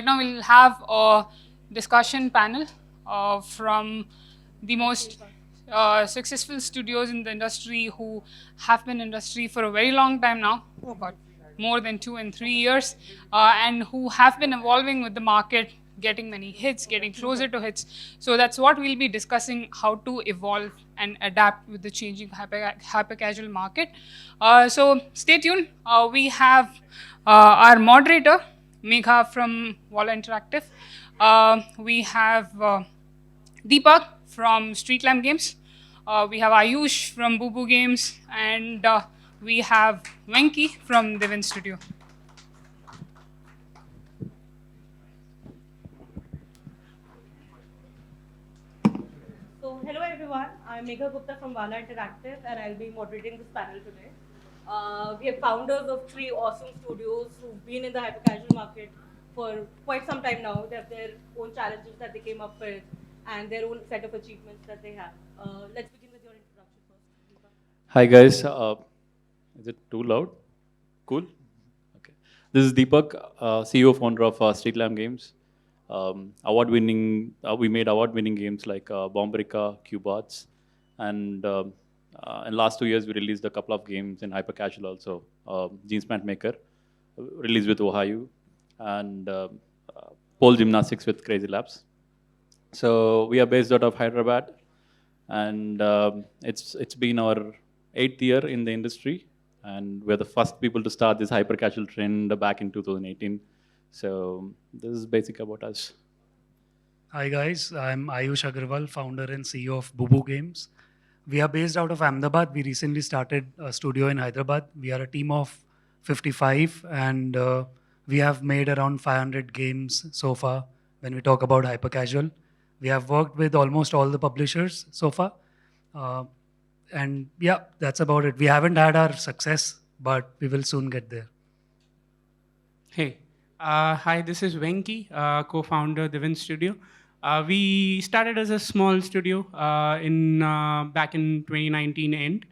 right now we'll have a discussion panel from the most successful studios in the industry who have been in industry for a very long time now, about more than 2 and 3 years, and who have been evolving with the market, getting many hits, getting closer to hits. So that's what we'll be discussing, how to evolve and adapt with the changing hyper casual market. So stay tuned. We have our moderator, Megha from Walla Interactive. We have Deepak from Street Lamp Games. We have Aayush from BooBoo Games, and we have Venki from Deven Studio. So hello everyone, I'm Megha Gupta from Walla Interactive, and I'll be moderating this panel today. We are founders of 3 awesome studios who've been in the hyper-casual market for quite some time now. They have their own challenges that they came up with and their own set of achievements that they have. Let's begin with your introduction first, Deepak. Hi guys, is it too loud? Cool? Okay. This is Deepak, CEO founder of Street Lamp Games. Award-winning, we made award-winning games like Bombrica, Cubots, and in last 2 years we released a couple of games in hyper casual also. Jeans Pant Maker, released with Ohio, and pole gymnastics with Crazy Labs. So we are based out of Hyderabad, and it's been our 8th year in the industry, and we're the first people to start this hyper casual trend back in 2018. So this is basic about us. Hi guys, I'm Aayush Agarwal, founder and CEO of BooBoo Games. We are based out of Ahmedabad. We recently started a studio in Hyderabad. We are a team of 55, and we have made around 500 games so far when we talk about hyper casual. We have worked with almost all the publishers so far. And yeah, that's about it. We haven't had our success, but we will soon get there. Hey, hi, this is Venki, co-founder Deven Studio. We started as a small studio back in 2019 end.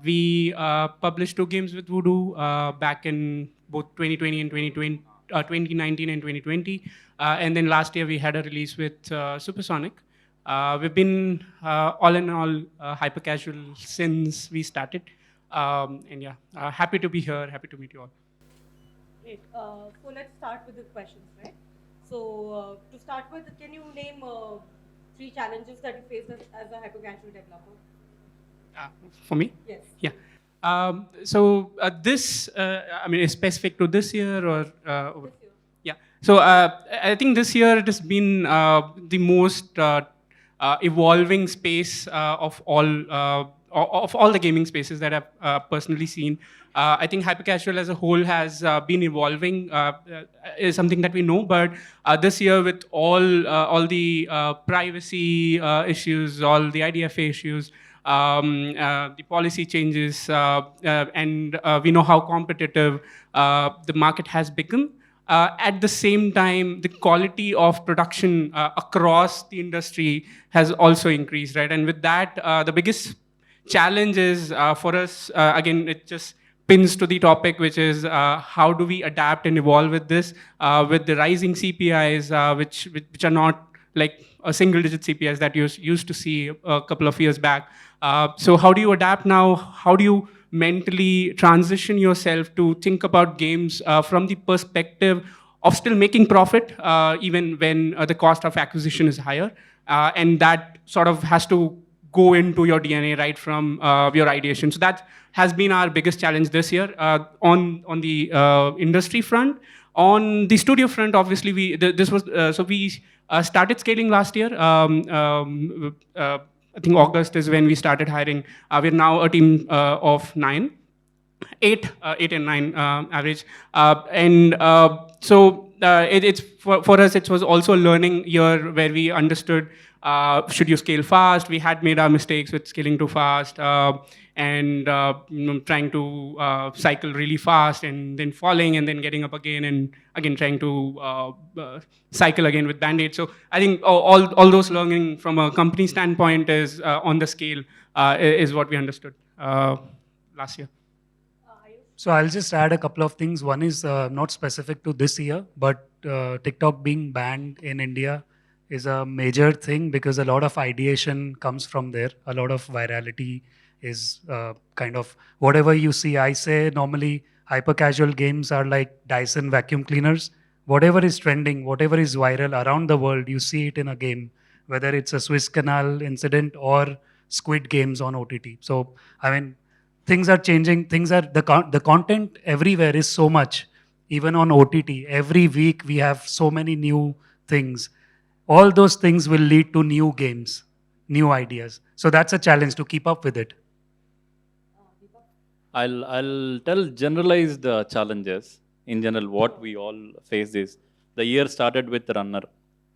We published 2 games with Voodoo back in both 2020 and 2019 and 2020. And then last year we had a release with Supersonic. We've been all in all hyper casual since we started. And yeah, happy to be here, happy to meet you all. Great. So let's start with the questions, right? So to start with, can you name 3 challenges that you faced as a hyper-casual developer? For me? Yes. Yeah. So this, I mean, is specific to this year or? This year. Yeah. So I think this year it has been the most evolving space of all the gaming spaces that I've personally seen. I think hypercasual as a whole has been evolving, is something that we know. But this year, with all the privacy issues, all the IDFA issues, the policy changes, and we know how competitive the market has become. At the same time, the quality of production across the industry has also increased, right? And with that, the biggest challenge is for us, again, it just pins to the topic, which is how do we adapt and evolve with this, with the rising CPIs, which are not like a single-digit CPIs that you used to see a couple of years back. So how do you adapt now? How do you mentally transition yourself to think about games from the perspective of still making profit, even when the cost of acquisition is higher? And that sort of has to go into your DNA right from your ideation. So that has been our biggest challenge this year on the industry front. On the studio front, obviously, we started scaling last year. I think August is when we started hiring. We're now a team of 9, 8 and 9 average. So it's for us, it was also a learning year where we understood should you scale fast. We had made our mistakes with scaling too fast and trying to cycle really fast and then falling and then getting up again and again trying to cycle again with Band-Aid. So I think all those learning from a company standpoint is on the scale is what we understood last year. So I'll just add a couple of things. One is not specific to this year, but TikTok being banned in India is a major thing because a lot of ideation comes from there. A lot of virality is kind of whatever you see. I say normally hyper casual games are like Dyson vacuum cleaners. Whatever is trending, whatever is viral around the world, you see it in a game, whether it's a Swiss Canal incident or Squid Games on OTT. So, I mean, things are changing. Things are the content everywhere is so much. Even on OTT, every week we have so many new things. All those things will lead to new games, new ideas. So that's a challenge to keep up with it. I'll tell generalized challenges. In general, what we all face is the year started with runner,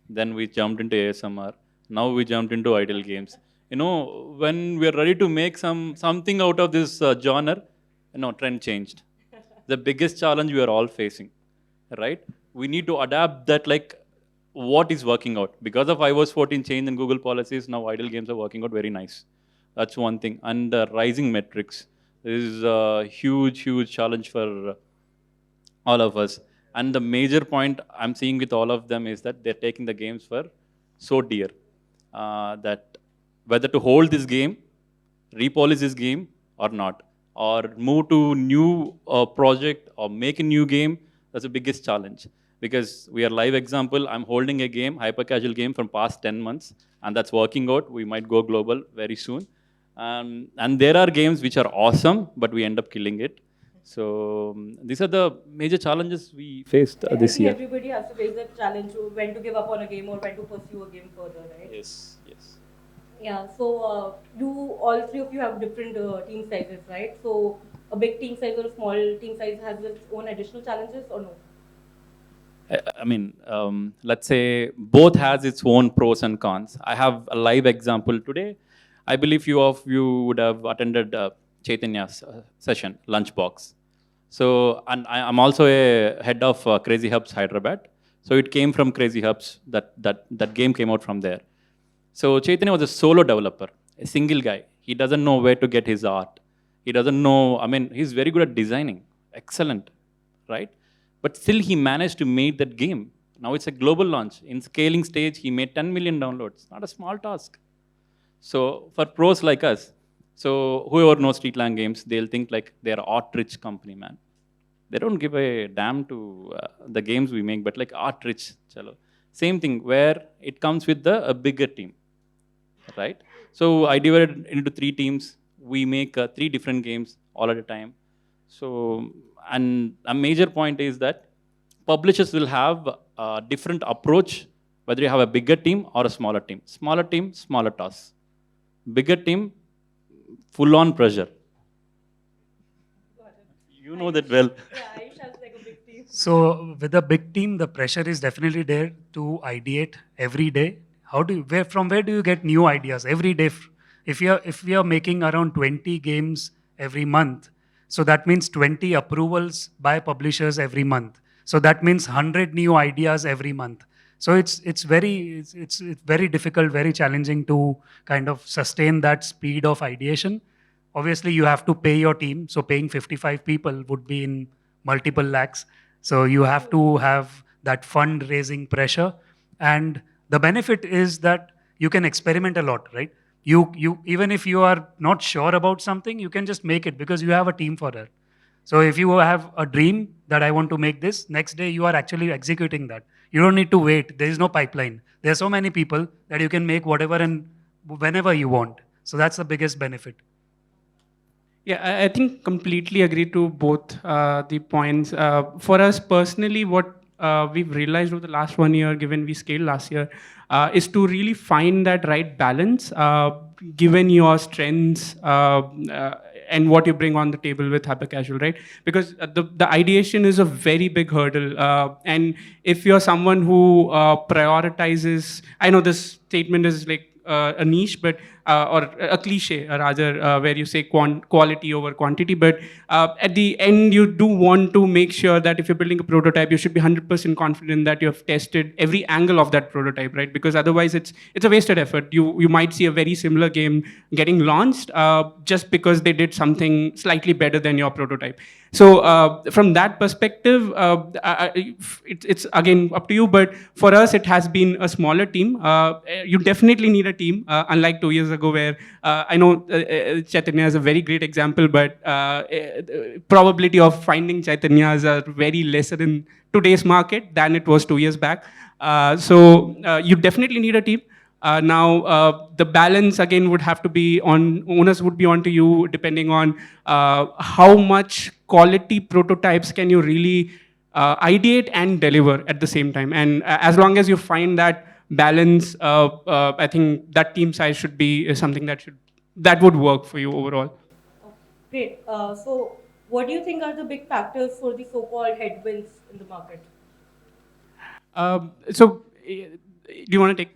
then we jumped into ASMR, now we jumped into idle games. You know, when we're ready to make something out of this genre, trend changed. The biggest challenge we are all facing, right? We need to adapt that, like, what is working out. Because of iOS 14 change in Google policies, now idle games are working out very nice. That's one thing. And rising metrics is a huge, huge challenge for all of us. And the major point I'm seeing with all of them is that they're taking the games for so dear that whether to hold this game, repolish this game or not, or move to new project or make a new game, that's the biggest challenge. Because we are live example, I'm holding a game, hyper casual game from past 10 months, and that's working out. We might go global very soon. And there are games which are awesome, but we end up killing it. So these are the major challenges we faced I this think year. everybody has to face that challenge to when to give up on a game or when to pursue a game further, right? Yes, yes. Yeah, so you all three of you have different team sizes, right? So a big team size or a small team size has its own additional challenges or no? I mean, let's say both has its own pros and cons. I have a live example today. I believe few of you would have attended Chaitanya's session, Lunchbox. So, and I'm also a head of Crazy Hubs Hyderabad. So it came from Crazy Hubs. That game came out from there. So Chaitanya was a solo developer, a single guy. He doesn't know where to get his art. He doesn't know. I mean, he's very good at designing. Excellent, right? But still, he managed to make that game. Now it's a global launch. In scaling stage, he made 10 million downloads. Not a small task. So for pros like us, so whoever knows Streetland Games, they'll think like they're art-rich company, man. They don't give a damn to the games we make, but like art-rich, chalo. Same thing where it comes with a bigger team, right? So I divided into 3 teams. We make 3 different games all at a time. So, and a major point is that publishers will have a different approach, whether you have a bigger team or a smaller team. Smaller team, smaller tasks. Bigger team, full on pressure. You know that well. Yeah, Aayush has like a big team. So with a big team, the pressure is definitely there to ideate every day. From where do you get new ideas every day? If we are making around 20 games every month, so that means 20 approvals by publishers every month. So that means 100 new ideas every month. So it's very difficult, very challenging to kind of sustain that speed of ideation. Obviously, you have to pay your team. So paying 55 people would be in multiple lakhs. So you have to have that fundraising pressure. And the benefit is that you can experiment a lot, right? You even if you are not sure about something, you can just make it because you have a team for it. So if you have a dream that I want to make this, next day you are actually executing that. You don't need to wait. There is no pipeline. There are so many people that you can make whatever and whenever you want. So that's the biggest benefit. Yeah, I think completely agree to both the points. For us personally, what we've realized over the last 1 year, given we scaled last year, is to really find that right balance, given your strengths and what you bring on the table with hyper casual, right? Because the ideation is a very big hurdle, and if you're someone who prioritizes, I know this statement is like a niche, but or a cliche rather, where you say quality over quantity. But at the end, you do want to make sure that if you're building a prototype, you should be 100% confident that you have tested every angle of that prototype, right? Because otherwise, it's a wasted effort. You might see a very similar game getting launched just because they did something slightly better than your prototype. So from that perspective, it's again up to you. But for us, it has been a smaller team. You definitely need a team, unlike 2 years ago, where I know Chaitanya is a very great example, but probability of finding Chaitanyas are very lesser in today's market than it was 2 years back. So you definitely need a team. Now, the balance again would have to be on owners would be on to you, depending on how much quality prototypes can you really ideate and deliver at the same time. And as long as you find that balance, I think that team size should be something that would work for you overall. Great. So, what do you think are the big factors for the so-called headwinds in the market? Do you want to take?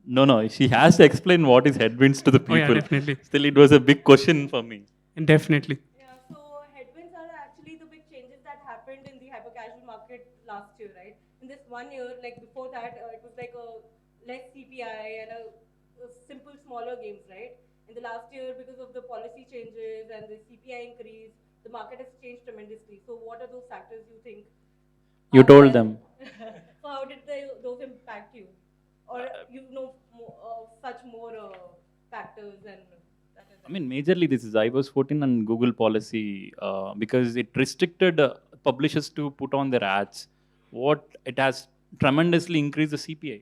No. She has to explain what is headwinds to the people. Oh yeah, definitely. Still, it was a big question for me. Definitely. Yeah, so headwinds are actually the big changes that happened in the hyper-casual market last year, right? In this 1 year, like before that, it was like a less CPI and a simple, smaller games, right? In the last year, because of the policy changes and the CPI increase, the market has changed tremendously. So, what are those factors you think? You are told there? them. So, how did those impact you? Or you know such more factors and that is I mean, majorly this is iOS 14 and Google policy because it restricted publishers to put on their ads. What it has tremendously increased the CPI.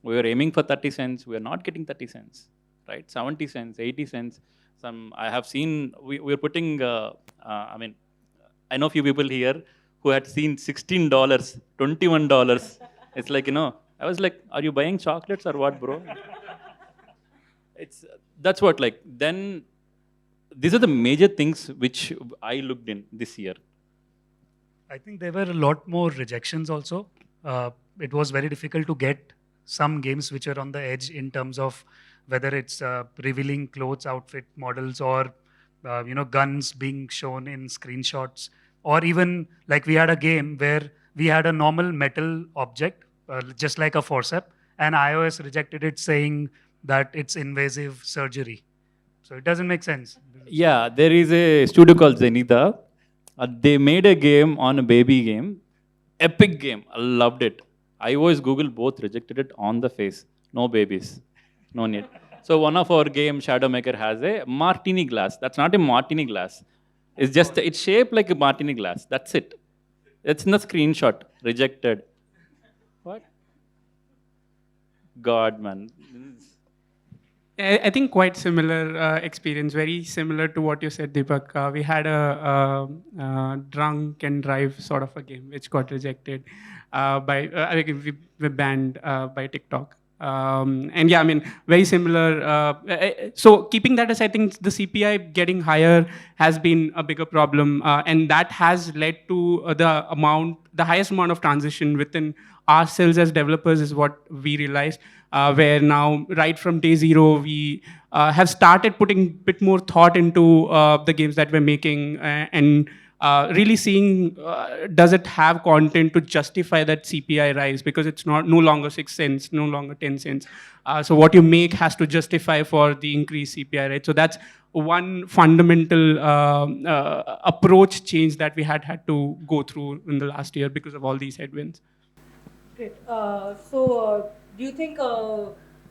We were aiming for 30 cents. We are not getting 30 cents, right? 70 cents, 80 cents. I have seen, we're putting, I mean, I know few people here who had seen $16, $21. It's like, I was like, are you buying chocolates or what, bro? That's what, like, then these are the major things which I looked in this year. I think there were a lot more rejections also. It was very difficult to get some games which are on the edge in terms of whether it's revealing clothes, outfit models, or guns being shown in screenshots, or even like we had a game where we had a normal metal object, just like a forceps, and iOS rejected it saying that it's invasive surgery. So it doesn't make sense. Yeah, there is a studio called Zenitha. They made a game on a baby game. Epic game. I loved it. iOS, Google both rejected it on the face. No babies. No need. So one of our game, Shadowmaker, has a martini glass. That's not a martini glass. It's shaped like a martini glass. That's it. It's in the screenshot. Rejected. What? God, man. I think quite similar experience, very similar to what you said, Deepak. We had a drunk and drive sort of a game which got rejected I think we banned by TikTok. And yeah, I mean, very similar. So keeping that aside, I think the CPI getting higher has been a bigger problem, and that has led to the highest amount of transition within ourselves as developers is what we realized. Where now, right from day zero, we have started putting a bit more thought into the games that we're making and really seeing does it have content to justify that CPI rise, because it's no longer 6 cents, no longer 10 cents. So what you make has to justify for the increased CPI, right? So that's one fundamental approach change that we had to go through in the last year because of all these headwinds. Great. So, do you think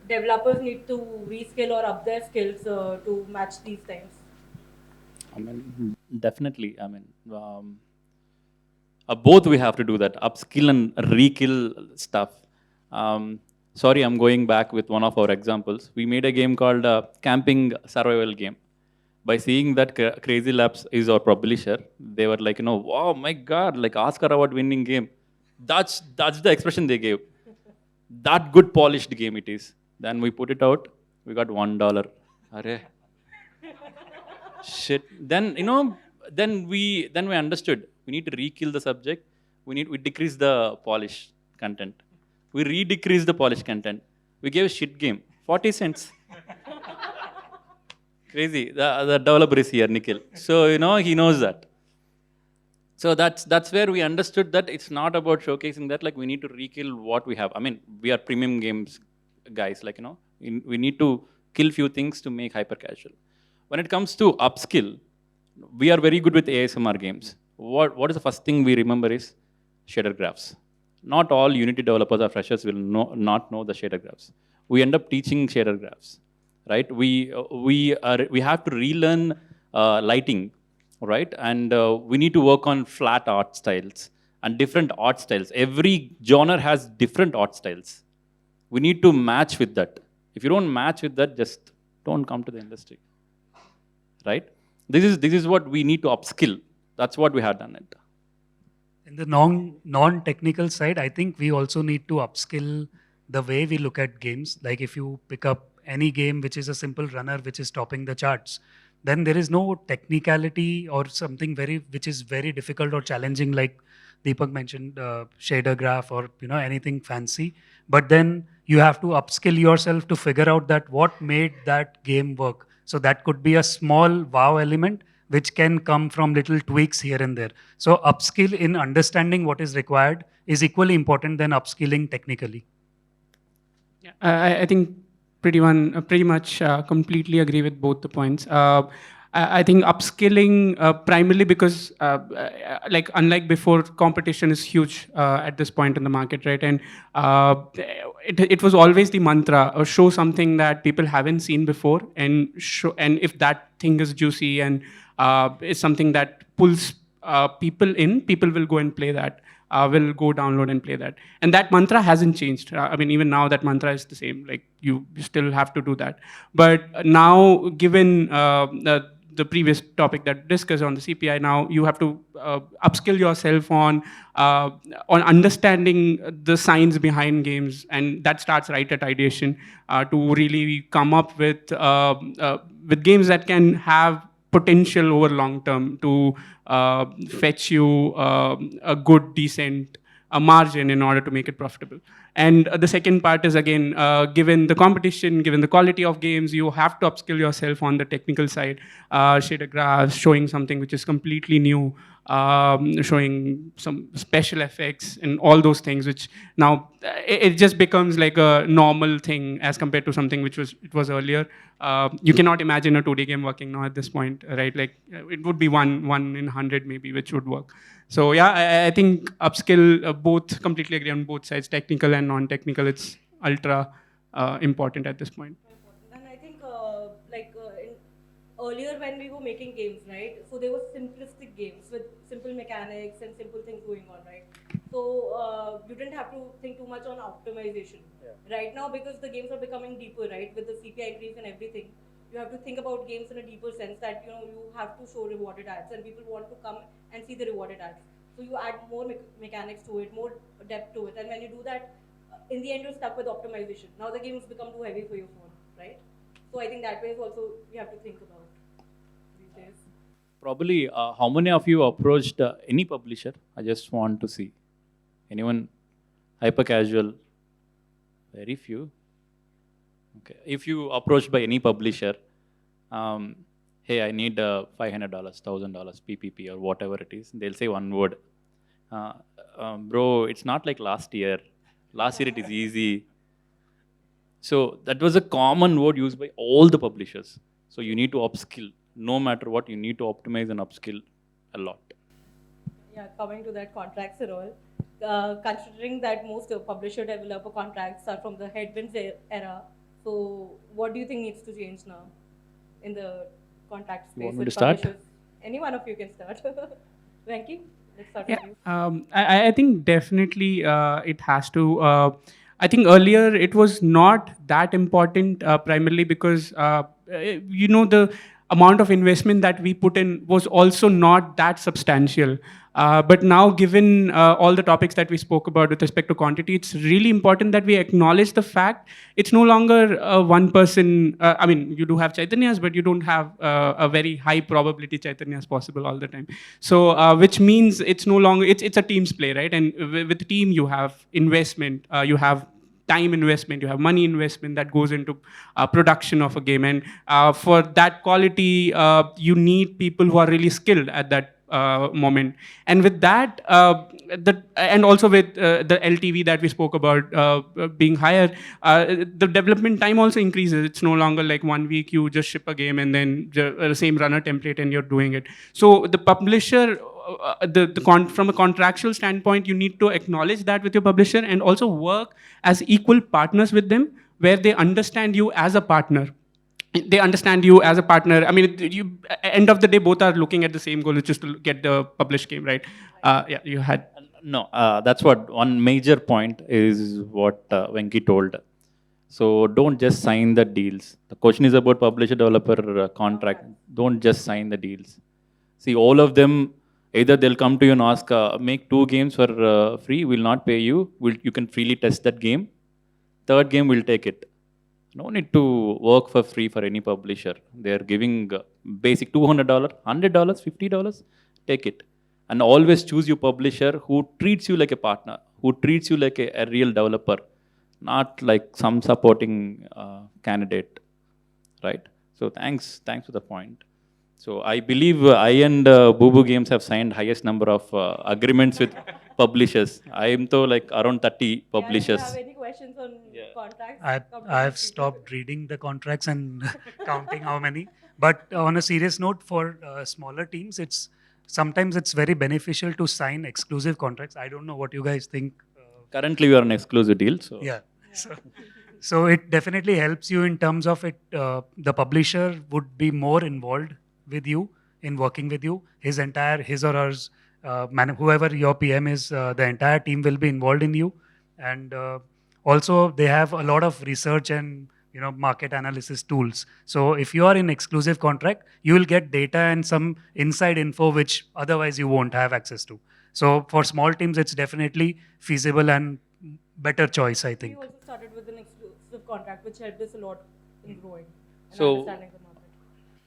developers need to reskill or up their skills to match these times? I mean, definitely. I mean, both we have to do that, upskill and re-kill stuff. Sorry, I'm going back with one of our examples. We made a game called Camping Survival Game. By seeing that Crazy Labs is our publisher, they were like, wow, my God, like Oscar award winning game. That's the expression they gave. That good polished game it is. Then we put it out, we got $1. Arre. Shit. Then then we understood we need to re-kill the subject. We decrease the polish content. We re-decrease the polish content. We gave a shit game, 40 cents. Crazy. The developer is here, Nikhil. So, he knows that. So that's where we understood that it's not about showcasing that, like, we need to rekill what we have. I mean, we are premium games guys, like, we need to kill few things to make hyper casual. When it comes to upskill, we are very good with ASMR games. What is the first thing we remember is shader graphs. Not all Unity developers or freshers will not know the shader graphs. We end up teaching shader graphs, right? We have to relearn lighting, right? And we need to work on flat art styles and different art styles. Every genre has different art styles. We need to match with that. If you don't match with that, just don't come to the industry, right? This is what we need to upskill. That's what we had done it. In the non-technical side, I think we also need to upskill the way we look at games. Like if you pick up any game which is a simple runner which is topping the charts, then there is no technicality or something which is very difficult or challenging, like Deepak mentioned, shader graph or anything fancy. But then you have to upskill yourself to figure out that what made that game work. So that could be a small wow element which can come from little tweaks here and there. So upskill in understanding what is required is equally important than upskilling technically. Yeah, I think pretty much completely agree with both the points. I think upskilling primarily because, like unlike before, competition is huge at this point in the market, right? And it was always the mantra: show something that people haven't seen before, and if that thing is juicy and is something that pulls people in, people will go and play that. Will go download and play that. And that mantra hasn't changed. I mean, even now that mantra is the same. Like you still have to do that. But now, given the previous topic that discussed on the CPI, now you have to upskill yourself on understanding the science behind games, and that starts right at ideation to really come up with games that can have potential over long term to fetch you a good, decent margin in order to make it profitable. And the second part is, again, given the competition, given the quality of games, you have to upskill yourself on the technical side, shader graphs, showing something which is completely new, showing some special effects and all those things, which now it just becomes like a normal thing as compared to something which was earlier. You cannot imagine a 2D game working now at this point, right? Like it would be one in 100 maybe, which would work. So yeah, I think upskill, both completely agree on both sides, technical and non-technical. It's ultra important at this point. And I think, earlier when we were making games, right? So they were simplistic games with simple mechanics and simple things going on, right? So you didn't have to think too much on optimization. Yeah. Right now, because the games are becoming deeper, right? With the CPI increase and everything, you have to think about games in a deeper sense that you have to show rewarded ads, and people want to come and see the rewarded ads. So you add more mechanics to it, more depth to it, and when you do that, in the end you're stuck with optimization. Now the games become too heavy for your phone, right? So I think that way is also you have to think about these days. Probably, how many of you approached any publisher? I just want to see. Anyone hyper casual? Very few. Okay. If you approached by any publisher, hey, I need $500, $1,000 PPP or whatever it is, they'll say one word. Bro, it's not like last year. Last year it is easy. So that was a common word used by all the publishers. So you need to upskill. No matter what, you need to optimize and upskill a lot. Yeah, coming to that contracts and all, considering that most publisher-developer contracts are from the headwinds era, so what do you think needs to change now in the contract space? You want me with to start? publishers? Any one of you can start. Venki, let's start Yeah, with you. I think definitely it has to. I think earlier it was not that important, primarily because the amount of investment that we put in was also not that substantial. But now, given all the topics that we spoke about with respect to quantity, it's really important that we acknowledge the fact it's no longer one person. I mean, you do have Chaitanyas, but you don't have a very high probability Chaitanyas possible all the time. So, which means it's no longer, it's a team's play, right? And with the team, you have investment, you have time investment, you have money investment that goes into production of a game. And for that quality, you need people who are really skilled at that moment. And with that, and also with the LTV that we spoke about being higher, the development time also increases. It's no longer like 1 week you just ship a game and then the same runner template and you're doing it. So the publisher, from a contractual standpoint, you need to acknowledge that with your publisher and also work as equal partners with them, where they understand you as a partner. They understand you as a partner. I mean, end of the day, both are looking at the same goal, which is to get the published game, right? Yeah, you had. No, that's what one major point is what Venki told. So don't just sign the deals. The question is about publisher developer contract. Don't just sign the deals. See, all of them, either they'll come to you and ask, make 2 games for free, we'll not pay you. You can freely test that game. Third game, we'll take it. No need to work for free for any publisher. They're giving basic $200, $100, $50, take it. And always choose your publisher who treats you like a partner, who treats you like a real developer, not like some supporting candidate, right? So thanks for the point. So I believe I and BooBoo Games have signed highest number of agreements with publishers. I am though like around 30 publishers. Yeah, if you have any questions on contracts, I've stopped reading the contracts and counting how many. But on a serious note, for smaller teams, sometimes it's very beneficial to sign exclusive contracts. I don't know what you guys think. Currently, we are on exclusive deal. So Yeah. So it definitely helps you in terms of it. The publisher would be more involved with you in working with you. His or hers, whoever your PM is, the entire team will be involved in you. And also they have a lot of research and market analysis tools. So if you are in exclusive contract, you will get data and some inside info which otherwise you won't have access to. So for small teams, it's definitely feasible and better choice, I think. We also started with an exclusive contract, which helped us a lot in growing and So- understanding the market.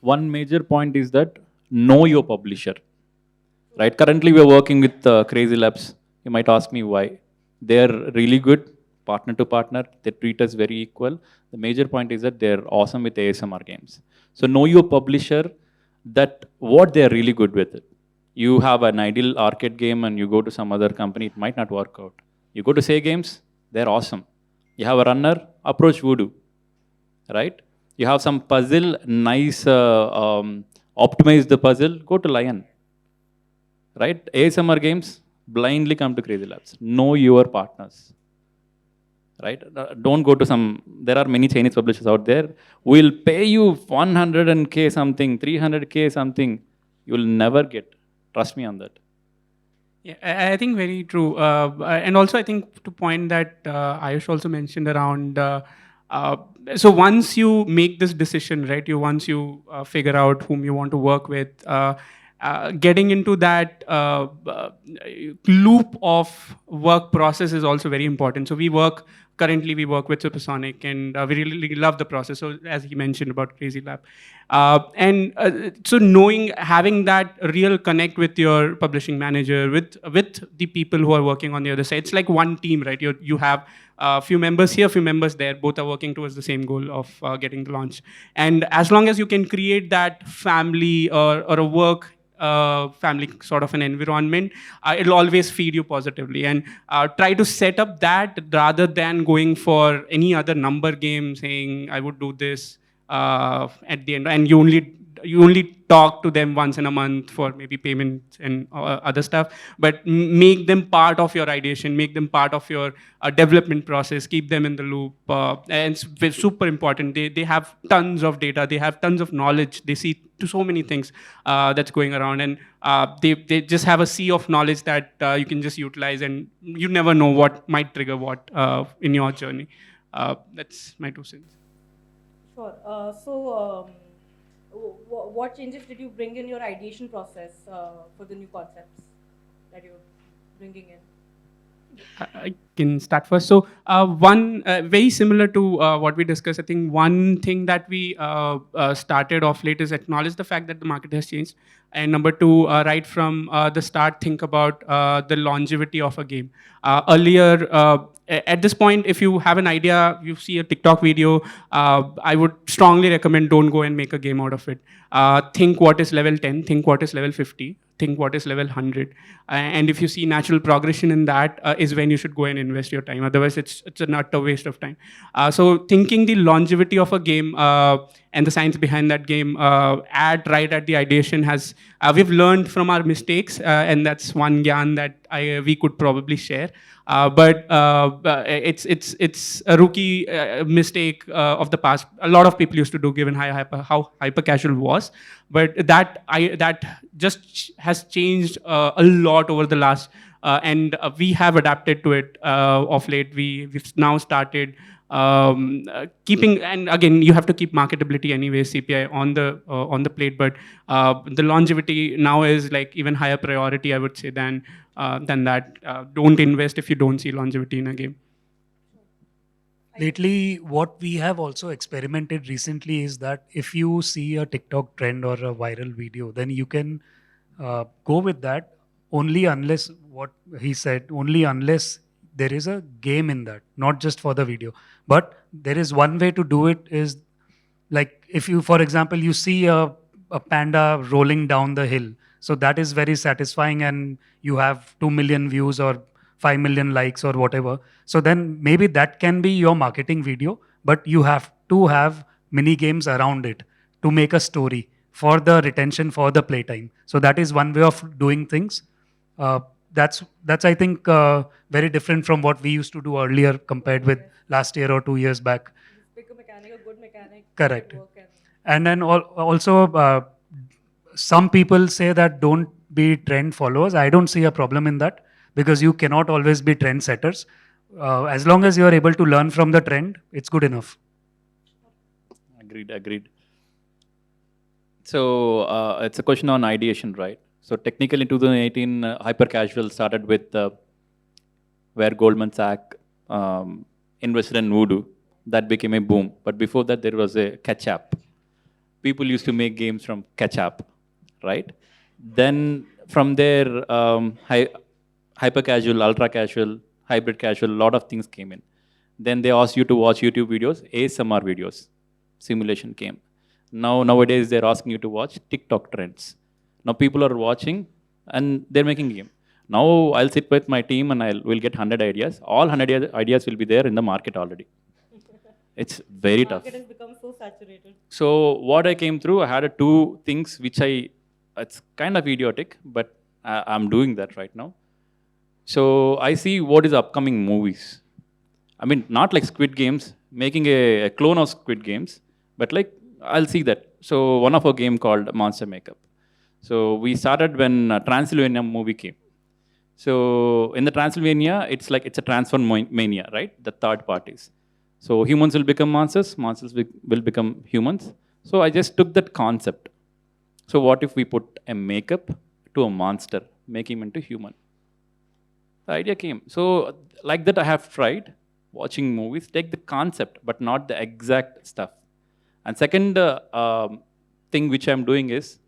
one major point is that know your publisher, right? Currently, we are working with Crazy Labs. You might ask me why. They're really good, partner to partner. They treat us very equal. The major point is that they're awesome with ASMR games. So know your publisher, that what they're really good with it. You have an ideal arcade game and you go to some other company, it might not work out. You go to Say Games, they're awesome. You have a runner, approach Voodoo, right? You have some puzzle, nice, optimize the puzzle, go to Lion, right? ASMR games, blindly come to Crazy Labs. Know your partners, right? Don't go to there are many Chinese publishers out there. We'll pay you 100K something, 300K something. You'll never get. Trust me on that. Yeah, I think very true. And also, I think to point that Ayush also mentioned around. So once you make this decision, right? Once you figure out whom you want to work with, getting into that loop of work process is also very important. So currently we work with Supersonic, and we really love the process. So as he mentioned about Crazy Lab, so having that real connect with your publishing manager, with the people who are working on the other side, it's like one team, right? You have a few members here, a few members there, both are working towards the same goal of getting the launch. And as long as you can create that family or a work family sort of an environment, it'll always feed you positively. And try to set up that rather than going for any other number game saying I would do this at the end, and you only talk to them once in a month for maybe payments and other stuff, but make them part of your ideation, make them part of your development process, keep them in the loop. And it's super important. They have tons of data, they have tons of knowledge, they see to so many things that's going around, and they just have a sea of knowledge that you can just utilize, and you never know what might trigger what in your journey. That's my 2 cents. Sure. What changes did you bring in your ideation process for the new concepts that you're bringing in? I can start first. So, one very similar to what we discussed. I think one thing that we started off late is acknowledge the fact that the market has changed, and number two, right from the start, think about the longevity of a game. Earlier, at this point, if you have an idea, you see a TikTok video, I would strongly recommend don't go and make a game out of it. Think what is level 10, think what is level 50, think what is level 100. And if you see natural progression in that, is when you should go and invest your time. Otherwise, it's an utter waste of time. So thinking the longevity of a game and the science behind that game right at the ideation has, we've learned from our mistakes, and that's one gyan that we could probably share. But it's a rookie mistake of the past. A lot of people used to do, given how hyper casual was. But that just has changed a lot over the last, and we have adapted to it of late. We've now started keeping, and again, you have to keep marketability anyway, CPI on the plate. But the longevity now is like even higher priority, I would say, than that. Don't invest if you don't see longevity in a game. Lately, what we have also experimented recently is that if you see a TikTok trend or a viral video, then you can go with that only unless, what he said, only unless there is a game in that, not just for the video. But there is one way to do it is like if you, for example, you see a panda rolling down the hill. So that is very satisfying and you have 2 million views or 5 million likes or whatever. So then maybe that can be your marketing video, but you have to have mini games around it to make a story for the retention, for the playtime. So that is one way of doing things. Uh, that's I think very different from what we used to do earlier compared with last year or 2 years back. Just pick a mechanic, a good mechanic, Correct. make it work, and And then also, some people say that don't be trend followers. I don't see a problem in that because you cannot always be trend setters. As long as you are able to learn from the trend, it's good enough. Agreed. So it's a question on ideation, right? So technically in 2018, hyper casual started with where Goldman Sachs invested in Voodoo. That became a boom. But before that, there was a catch-up. People used to make games from catch-up, right? Then from there, hyper casual, ultra casual, hybrid casual, a lot of things came in. Then they asked you to watch YouTube videos, ASMR videos. Simulation came. Nowadays, they're asking you to watch TikTok trends. Now people are watching and they're making game. Now I'll sit with my team and we'll get 100 ideas. All 100 ideas will be there in the market already. It's very tough. market has become so saturated. So what I came through, I had two things which it's kind of idiotic, but I'm doing that right now. So I see what is upcoming movies. I mean, not like Squid Games, making a clone of Squid Games, but like I'll see that. So one of a game called Monster Makeup. So we started when Transylvania movie came. So in the Transylvania, it's a transfer mania, right? The third parties. So humans will become monsters will become humans. So I just took that concept. So what if we put a makeup to a monster, make him into human? The idea came. So like that I have tried watching movies, take the concept, but not the exact stuff. And second thing which I'm doing is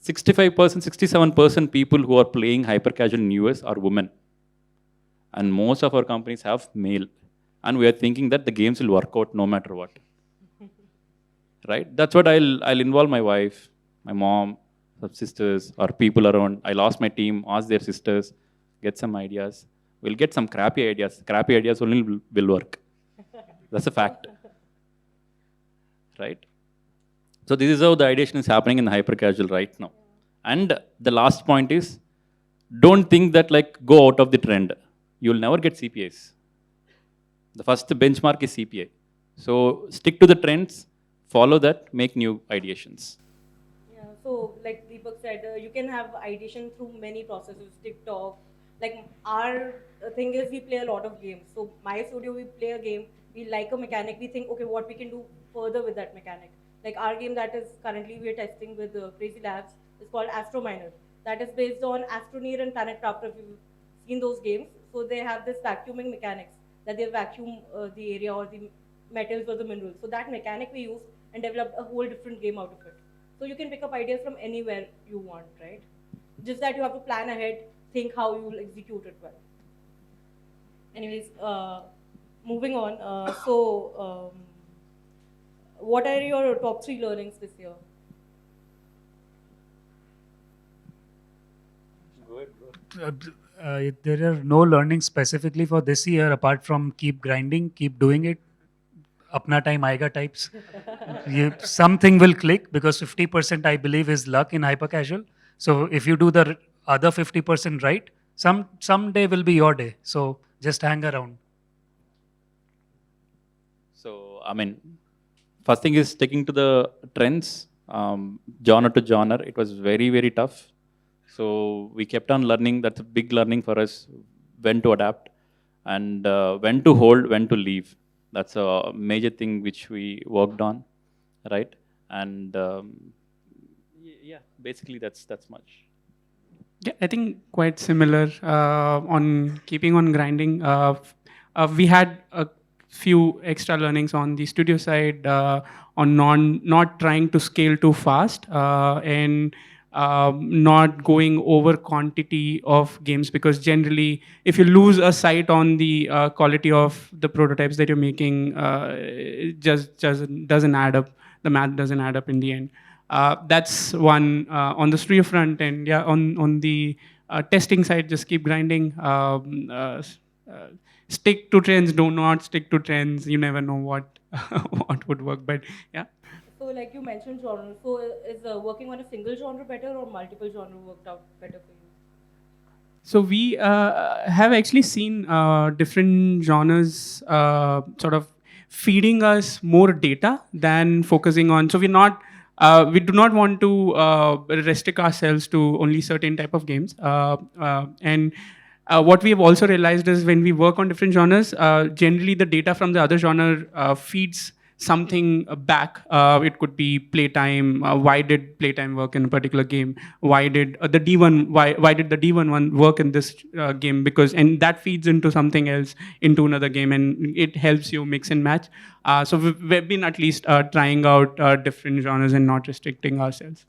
65%, 67% people who are playing hyper casual in US are women. And most of our companies have male. And we are thinking that the games will work out no matter what. Right? That's what I'll involve my wife, my mom, some sisters, or people around. I'll ask my team, ask their sisters, get some ideas. We'll get some crappy ideas. Crappy ideas only will work. That's a fact. Right? So this is how the ideation is happening in the hyper casual right now. And the last point is, don't think that like go out of the trend. You'll never get CPAs. The first benchmark is CPA. So stick to the trends, follow that, make new ideations. Yeah, so like Deepak said, you can have ideation through many processes, TikTok. Like our thing is we play a lot of games. So my studio, we play a game, we like a mechanic, we think, okay, what we can do further with that mechanic. Like our game that is currently we're testing with Crazy Labs is called Astro Miner. That is based on Astroneer and Planet Crafter, if you've seen those games. So they have this vacuuming mechanics that they vacuum the area or the metals or the minerals. So that mechanic we used and developed a whole different game out of it. So you can pick up ideas from anywhere you want, right? Just that you have to plan ahead, think how you will execute it well. Anyways, moving on. What are your top 3 learnings this year? There are no learnings specifically for this year apart from keep grinding, keep doing it. Apna time aayega types. Something will click because 50% I believe is luck in hyper casual. So if you do the other 50% right, someday will be your day. So just hang around. So, I mean, first thing is sticking to the trends, genre to genre. It was very, very tough. So we kept on learning. That's a big learning for us, when to adapt and when to hold, when to leave. That's a major thing which we worked on, right? And yeah, basically that's much. Yeah, I think quite similar on keeping on grinding. We had a few extra learnings on the studio side on not trying to scale too fast and not going over quantity of games, because generally if you lose a sight on the quality of the prototypes that you're making, it just doesn't add up. The math doesn't add up in the end. That's one on the studio front, and yeah, on the testing side, just keep grinding. Stick to trends. Do not stick to trends. You never know what what would work, but yeah. So, like you mentioned genre, so is working on a single genre better or multiple genre worked out better for you? So we have actually seen different genres sort of feeding us more data than focusing on. So we're not. We do not want to restrict ourselves to only certain type of games. And what we have also realized is when we work on different genres, generally the data from the other genre feeds something back. It could be playtime. Why did playtime work in a particular game? Why did the D1? Why did the D1 one work in this game? Because and that feeds into something else, into another game, and it helps you mix and match. So we've been at least trying out different genres and not restricting ourselves.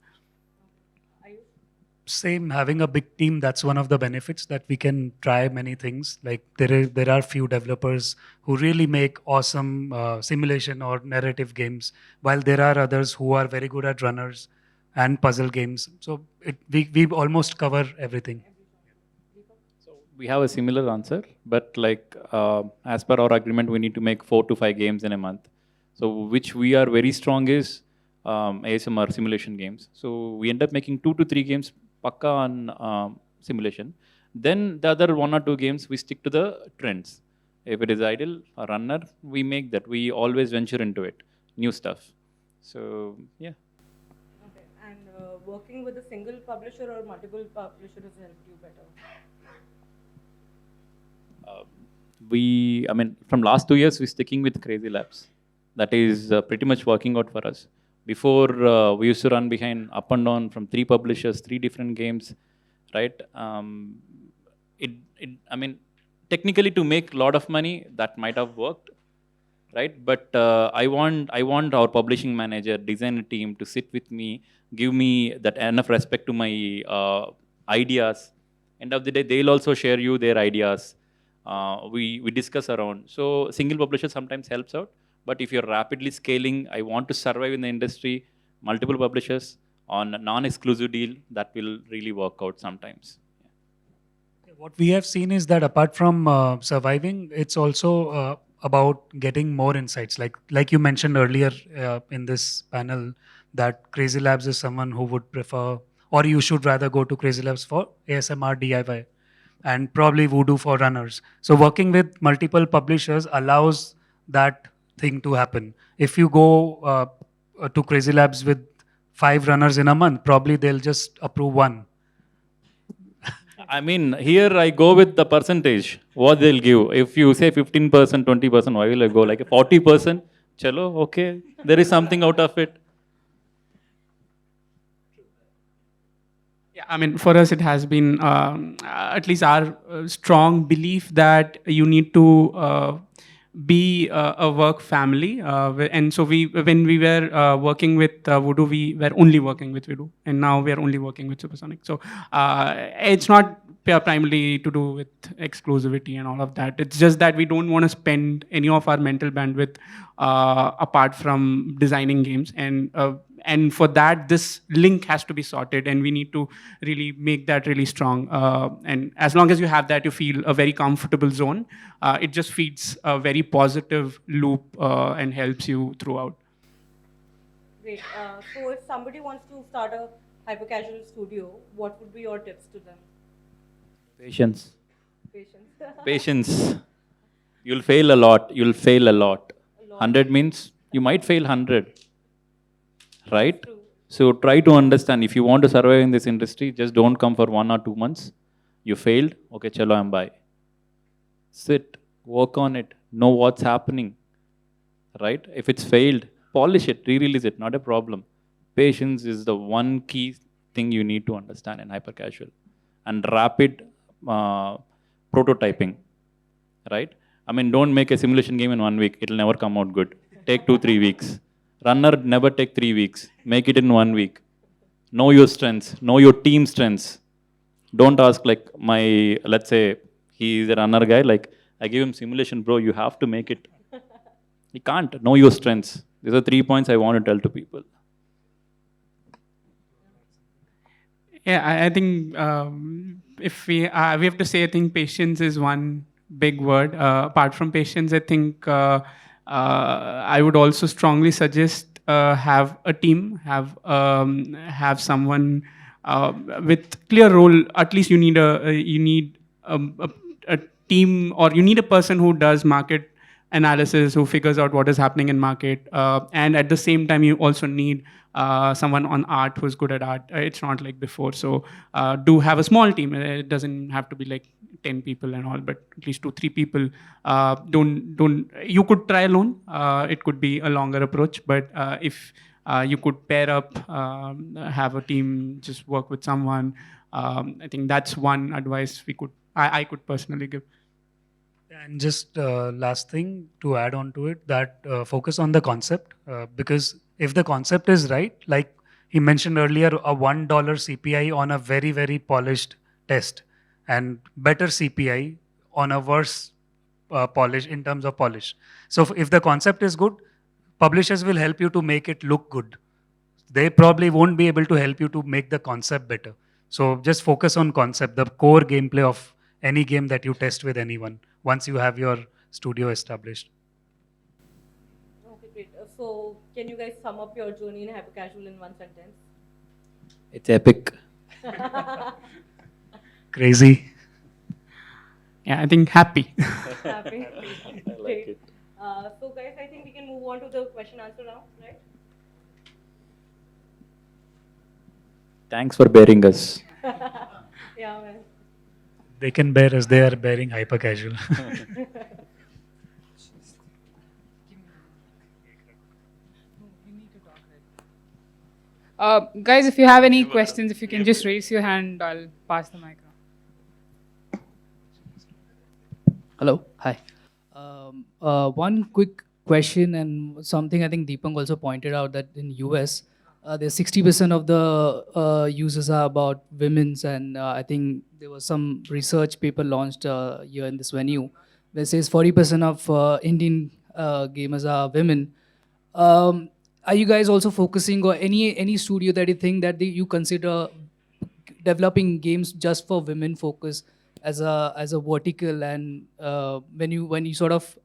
Same, having a big team, that's one of the benefits, that we can try many things. Like there are few developers who really make awesome simulation or narrative games, while there are others who are very good at runners and puzzle games. So we almost cover everything. So we have a similar answer, but like as per our agreement, we need to make 4 to 5 games in a month. So which we are very strong is ASMR simulation games. So we end up making 2 to 3 games pakka on simulation. Then the other 1 or 2 games we stick to the trends. If it is idle or runner, we make that. We always venture into it, new stuff. So yeah. Okay. And working with a single publisher or multiple publishers has helped you better? I mean, from last 2 years, we're sticking with Crazy Labs. That is pretty much working out for us. Before, we used to run behind up and down from 3 publishers, 3 different games, right? I mean, technically to make a lot of money, that might have worked, right? But I want our publishing manager, designer team to sit with me, give me that enough respect to my ideas. End of the day, they'll also share you their ideas. We discuss around. So single publisher sometimes helps out. But if you're rapidly scaling, I want to survive in the industry, multiple publishers on a non-exclusive deal, that will really work out sometimes. What we have seen is that apart from surviving, it's also about getting more insights. Like you mentioned earlier in this panel, that Crazy Labs is someone who would prefer, or you should rather go to Crazy Labs for ASMR DIY, and probably Voodoo for runners. So working with multiple publishers allows that thing to happen. If you go to Crazy Labs with 5 runners in a month, probably they'll just approve 1. I mean, here I go with the percentage, what they'll give. If you say 15%, 20%, why will I go? Like a 40%? Chalo, okay, there is something out of it. Yeah, I mean, for us, it has been at least our strong belief that you need to be a work family. And so when we were working with Voodoo, we were only working with Voodoo, and now we are only working with Supersonic. So it's not primarily to do with exclusivity and all of that. It's just that we don't want to spend any of our mental bandwidth apart from designing games, and for that, this link has to be sorted, and we need to really make that really strong. And as long as you have that, you feel a very comfortable zone. It just feeds a very positive loop and helps you throughout. Great. So if somebody wants to start a hyper casual studio, what would be your tips to them? Patience. Patience. Patience. You'll fail a lot. You'll fail a lot. A lot. 100 means you might fail 100. Right? True. So try to understand, if you want to survive in this industry, just don't come for 1 or 2 months. You failed, okay, chalo, I'm bye. Sit, work on it, know what's happening. Right? If it's failed, polish it, re-release it, not a problem. Patience is the one key thing you need to understand in hyper casual. And rapid prototyping. Right? I mean, don't make a simulation game in 1 week. It'll never come out good. Take 2-3 weeks. Runner never take 3 weeks. Make it in 1 week. Know your strengths. Know your team strengths. Don't ask like let's say he is a runner guy, like I give him simulation, bro, you have to make it. He can't. Know your strengths. These are 3 points I want to tell to people. Yeah, I think if we have to say, I think patience is one big word. Apart from patience, I think I would also strongly suggest have a team, have someone with clear role. At least you need a team, or you need a person who does market analysis, who figures out what is happening in market, and at the same time you also need someone on art who's good at art. It's not like before. So do have a small team. It doesn't have to be like 10 people and all, but at least 2-3 people. Don't you could try alone. It could be a longer approach, but if you could pair up, have a team, just work with someone. I think that's one advice I could personally give. And just last thing to add on to it, that focus on the concept, because if the concept is right, like he mentioned earlier, a $1 CPI on a very, very polished test, and better CPI on a worse polish in terms of polish. So if the concept is good, publishers will help you to make it look good. They probably won't be able to help you to make the concept better. So just focus on concept, the core gameplay of any game that you test with anyone, once you have your studio established. Okay, great. So can you guys sum up your journey in hyper casual in one sentence? It's epic. Crazy. Yeah, I think happy. Happy. I like Great. it. So guys, I think we can move on to the question answer round, right? Thanks for bearing us. Yeah, man. They can bear as they are bearing hyper casual. Guys, if you have any questions, if you can just raise your hand, I'll pass the mic around. Hello, hi. One quick question and something I think Deepak also pointed out, that in US, there's 60% of the users are about women's, and I think there was some research paper launched here in this venue that says 40% of Indian gamers are women. Are you guys also focusing, or any studio that you think that you consider developing games just for women focus as a vertical? And when you sort of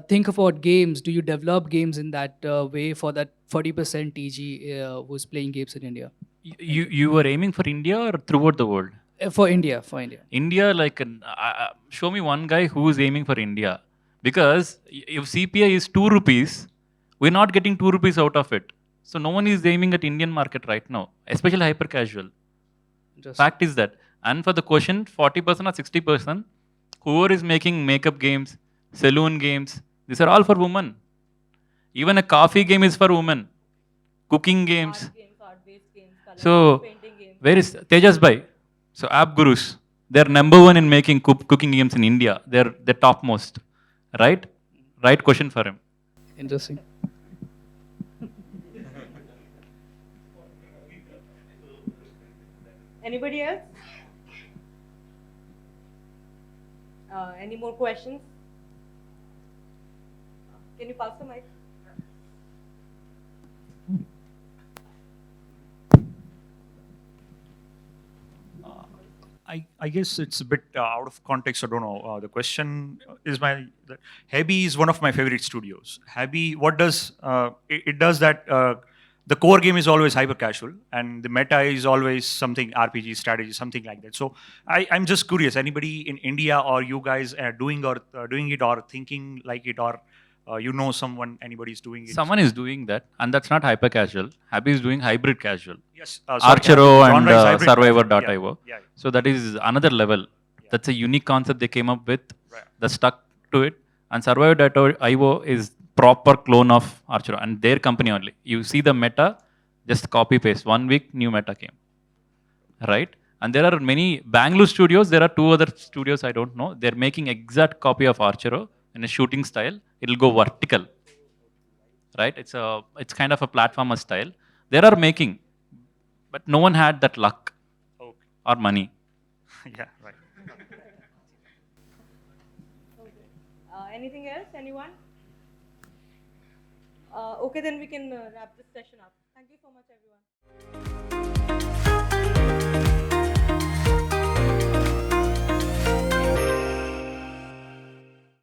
think about games, do you develop games in that way for that 40% TG who's playing games in India? You were aiming for India or throughout the world? For India. India, like, show me one guy who is aiming for India. Because if CPI is 2 rupees, we're not getting 2 rupees out of it. So no one is aiming at Indian market right now, especially hyper casual. Fact is that. And for the question, 40% or 60%, whoever is making makeup games, saloon games, these are all for women. Even a coffee game is for women. Cooking games. Art games, art-based games, coloring So games, painting games. Where is Tejas Bhai? So App Gurus, they're number one in making cooking games in India. They're topmost, right? Right question for him. Interesting. Anybody else? Any more questions? Can you pass the mic? I guess it's a bit out of context. I don't know. The question is Habi is one of my favorite studios. Habi, what does it does that the core game is always hyper casual and the meta is always something RPG strategy, something like that. So I'm just curious. Anybody in India or you guys are doing it or thinking like it or you know someone anybody's doing it? Someone is doing that, and that's not hyper casual. Happy is doing hybrid casual. Yes, sorry, Archero and genre is hybrid Survivor.io. casual. Yeah. So that is another level. That's a unique concept they came up with. Right. They stuck to it. And Survivor.io is proper clone of Archero and their company only. You see the meta, just copy paste. 1 week, new meta came. Right? And there are many Bangalore studios. There are 2 other studios I don't know. They're making exact copy of Archero in a shooting style. It'll go vertical. Right? It's kind of a platformer style. There are making, but no one had that luck or money. Yeah, right. Anything else? Anyone? Okay, then we can wrap this session up. Thank you so much, everyone.